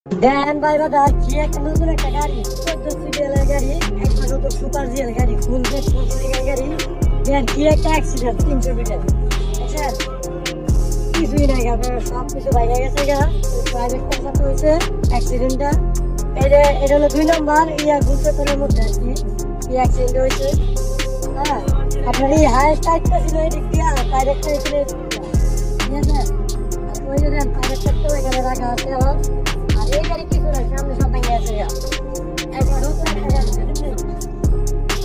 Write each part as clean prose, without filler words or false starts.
দেন ভাই বাদা কি একটা নতুন একটা গাড়ি 14 সিরিয়ালের গাড়ি একটা নতুন সুপার জিএল গাড়ি ফুল বেড ফুল গাড়ি দেন কি একটা অ্যাক্সিডেন্ট 300 মিটার আচ্ছা কিছুই নাই আপনার সব কিছু বাইরে গেছে গা প্রাইভেট কার সাথে হয়েছে অ্যাক্সিডেন্টটা এটা হলো 2 নম্বর ইয়া গুলচত্বরের মধ্যে আর কি এই অ্যাক্সিডেন্ট হয়েছে হ্যাঁ আপনার এই হাইস্ট টাইপটা ছিল এদিক দিয়া প্রাইভেট হয়েছিল ঠিক আছে আর ওই যে প্রাইভেট কারটা ওইখানে রাখা আছে আমার আর এই গাড়ি কিছু নাই সামনে সব ভেঙে আছে একবার নতুন একটা গাড়ি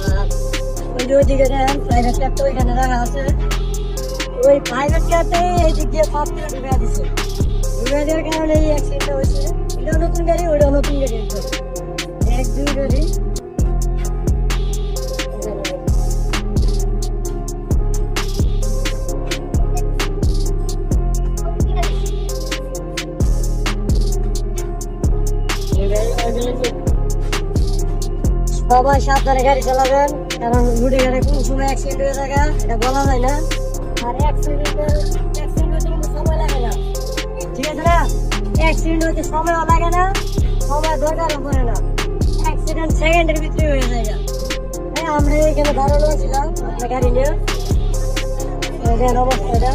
আর ওই যে ওইদিকে দেন প্রাইভেট কারটা ওইখানে রাখা আছে ওই প্রাইভেট কারতে এই দিক দিয়ে সব কিছু ঢুকে দিছে ঢুকে দেওয়ার কারণে এই অ্যাক্সিডেন্টটা হয়েছে এটাও নতুন গাড়ি ওইটাও নতুন গাড়ি এক দুই গাড়ি সবাই সাবধানে গাড়ি চালাবেন কারণ রুটে ঘাটে কোন সময় অ্যাক্সিডেন্ট হয়ে থাকে এটা বলা যায় না আর অ্যাক্সিডেন্ট হতে কিন্তু সময় লাগে না ঠিক আছে না অ্যাক্সিডেন্ট হতে সময়ও লাগে না সময় দরকারও পড়ে না অ্যাক্সিডেন্ট সেকেন্ডের ভিতরে হয়ে যায় হ্যাঁ আমরা এখানে দাঁড়ানো ছিলাম আপনার গাড়ি নিয়ে দেন অবস্থাটা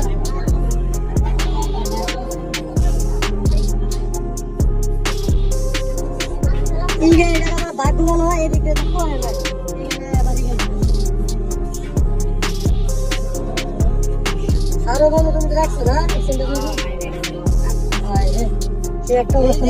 এই গাড়িটা আমার ভাগ্য ভালো হয় এদিক দিয়ে পড়ে না আরো ভালো তুমি রাখছো না একটা অবস্থা